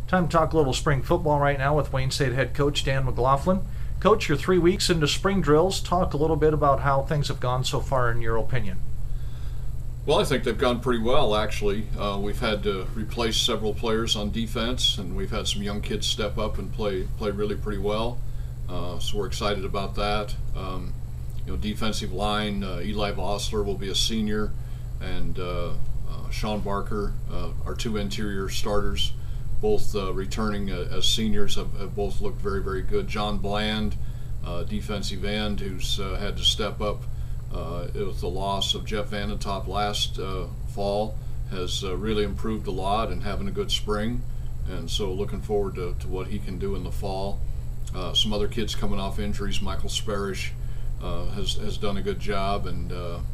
Time to talk a little spring football right now with Wayne State head coach Dan McLaughlin. Coach, you're 3 weeks into spring drills. Talk a little bit about how things have gone so far in your opinion. Well, I think they've gone pretty well, actually. We've had to replace several players on defense, and we've had some young kids step up and play really pretty well. So we're excited about that. Defensive line, Eli Vossler will be a senior, and Sean Barker, our two interior starters, both returning as seniors, have both looked very, very good. John Bland, defensive end, who's had to step up with the loss of Jeff Vanentop last fall, has really improved a lot and having a good spring. And so looking forward to what he can do in the fall. Some other kids coming off injuries. Michael Sparish has done a good job, and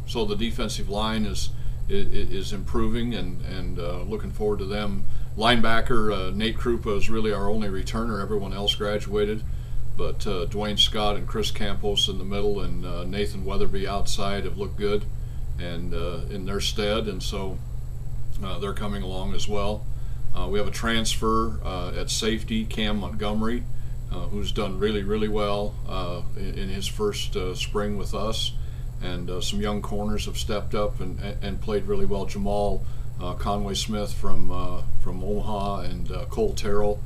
so the defensive line is improving, and looking forward to them. Linebacker Nate Krupa is really our only returner. Everyone else graduated, but Dwayne Scott and Chris Campos in the middle, and Nathan Weatherby outside have looked good, and in their stead, and so they're coming along as well. We have a transfer at safety, Cam Montgomery, who's done really, really well in his first spring with us, and some young corners have stepped up and played really well. Jamal Conway Smith from Omaha, and Cole Terrell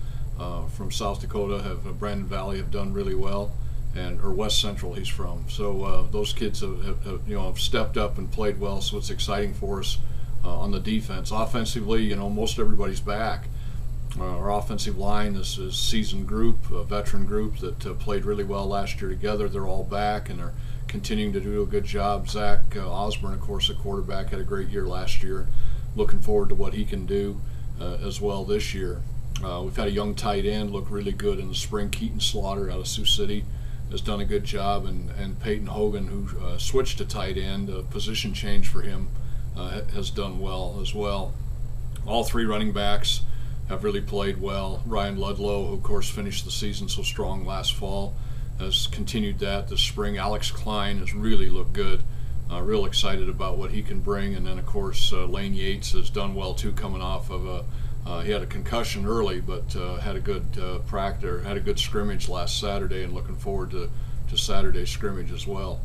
from South Dakota, Brandon Valley, have done really well, or West Central he's from. So those kids have stepped up and played well. So it's exciting for us on the defense. Offensively, most everybody's back. Our offensive line is a seasoned group, a veteran group that played really well last year together. They're all back and are continuing to do a good job. Zach Osborne, of course, a quarterback, had a great year last year. Looking forward to what he can do as well this year. We've had a young tight end look really good in the spring. Keaton Slaughter out of Sioux City has done a good job, and Peyton Hogan, who switched to tight end, a position change for him, has done well as well. All three running backs have really played well. Ryan Ludlow, who of course finished the season so strong last fall, has continued that this spring. Alex Klein has really looked good. Real excited about what he can bring. And then of course Lane Yates has done well too, coming off of he had a concussion early, but had a good practice, had a good scrimmage last Saturday, and looking forward to Saturday's scrimmage as well.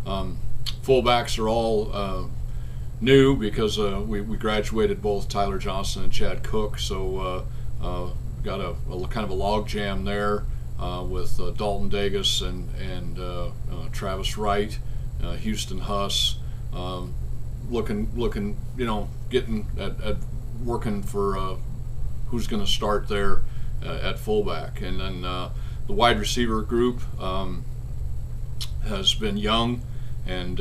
Fullbacks are all new because we graduated both Tyler Johnson and Chad Cook, so got a kind of a log jam there with Dalton Dagus and Travis Wright, Houston Huss, looking getting at working for who's going to start there at fullback. And then the wide receiver group has been young and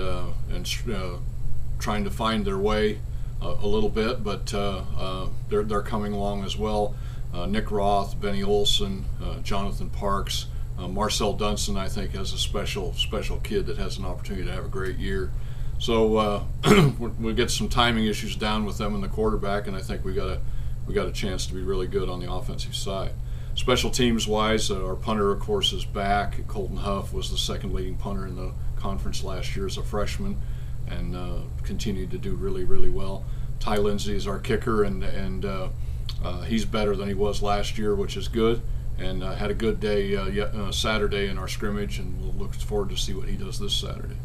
trying to find their way a little bit, but they're coming along as well. Nick Roth, Benny Olson, Jonathan Parks, Marcel Dunson, I think, has a special kid that has an opportunity to have a great year. So we'll get some timing issues down with them in the quarterback, and I think we got a chance to be really good on the offensive side. Special teams wise, our punter, of course, is back. Colton Huff was the second leading punter in the conference last year as a freshman, and continued to do really, really well. Ty Lindsay is our kicker, and he's better than he was last year, which is good, and had a good day Saturday in our scrimmage, and we'll look forward to see what he does this Saturday.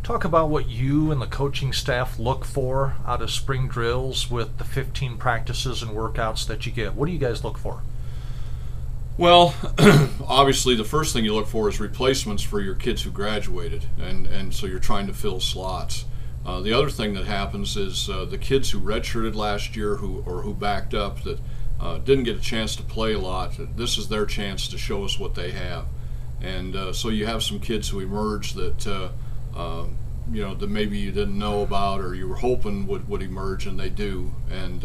Talk about what you and the coaching staff look for out of spring drills with the 15 practices and workouts that you get. What do you guys look for? Well, obviously the first thing you look for is replacements for your kids who graduated, and so you're trying to fill slots. The other thing that happens is the kids who redshirted last year who backed up that didn't get a chance to play a lot, this is their chance to show us what they have. And so you have some kids who emerge that that maybe you didn't know about or you were hoping would emerge, and they do. And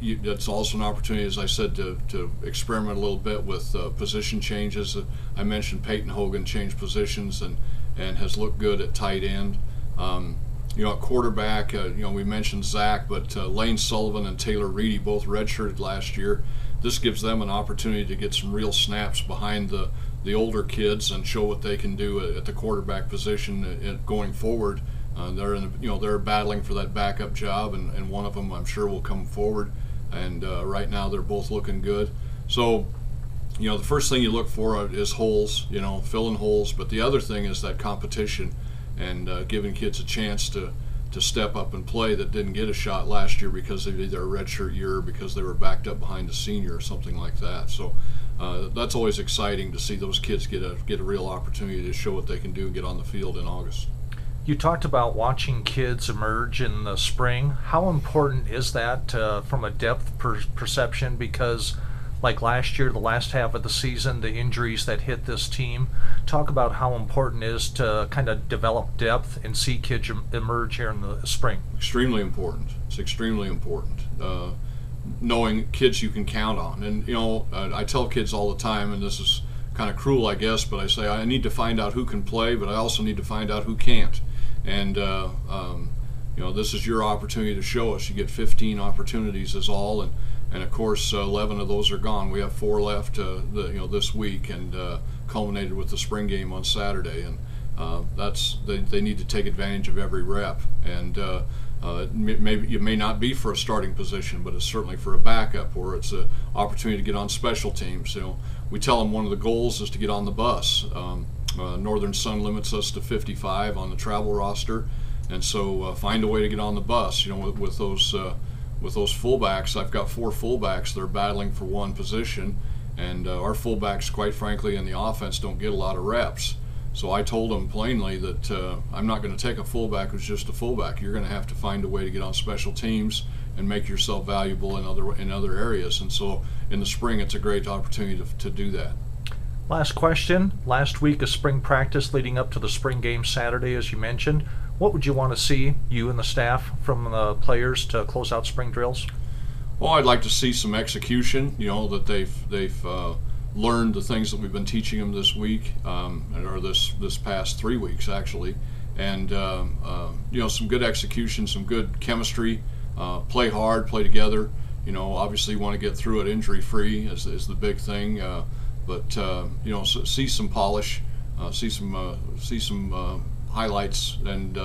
it's also an opportunity, as I said, to experiment a little bit with position changes. I mentioned Peyton Hogan changed positions and has looked good at tight end. At quarterback, we mentioned Zach, but Lane Sullivan and Taylor Reedy both redshirted last year. This gives them an opportunity to get some real snaps behind the older kids and show what they can do at the quarterback position going forward. They're battling for that backup job, and one of them I'm sure will come forward and right now they're both looking good. So, the first thing you look for is holes, filling holes. But the other thing is that competition and giving kids a chance to step up and play that didn't get a shot last year because of either a redshirt year or because they were backed up behind a senior or something like that. So that's always exciting to see those kids get a real opportunity to show what they can do and get on the field in August. You talked about watching kids emerge in the spring. How important is that from a depth perception? Because like last year, the last half of the season, the injuries that hit this team. Talk about how important it is to kind of develop depth and see kids emerge here in the spring. Extremely important. It's extremely important. Knowing kids you can count on. And, I tell kids all the time, and this is kind of cruel, I guess, but I say I need to find out who can play, but I also need to find out who can't. And, this is your opportunity to show us. You get 15 opportunities is all, and of course 11 of those are gone. We have 4 left this week, and culminated with the spring game on Saturday, and they need to take advantage of every rep. And maybe it may not be for a starting position, but it's certainly for a backup, or it's an opportunity to get on special teams. We tell them one of the goals is to get on the bus. Northern Sun limits us to 55 on the travel roster, and so find a way to get on the bus. With those fullbacks, I've got 4 fullbacks that are battling for one position, and our fullbacks, quite frankly, in the offense don't get a lot of reps. So I told them plainly that I'm not going to take a fullback who's just a fullback. You're going to have to find a way to get on special teams and make yourself valuable in other areas. And so in the spring, it's a great opportunity to do that. Last question. Last week of spring practice leading up to the spring game Saturday, as you mentioned. What would you want to see, you and the staff, from the players to close out spring drills? Well, I'd like to see some execution, that they've learned the things that we've been teaching them this week, or this past 3 weeks actually, and some good execution, some good chemistry, play hard, play together. Obviously you want to get through it injury-free is the big thing, but see some polish, see some highlights, and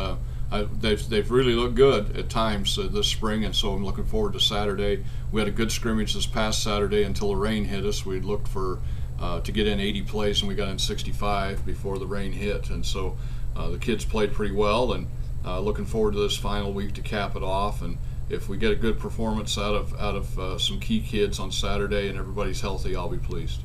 they've really looked good at times this spring, and so I'm looking forward to Saturday. We had a good scrimmage this past Saturday until the rain hit us. We looked for to get in 80 plays, and we got in 65 before the rain hit, and so the kids played pretty well, and looking forward to this final week to cap it off. And if we get a good performance out of some key kids on Saturday and everybody's healthy, I'll be pleased.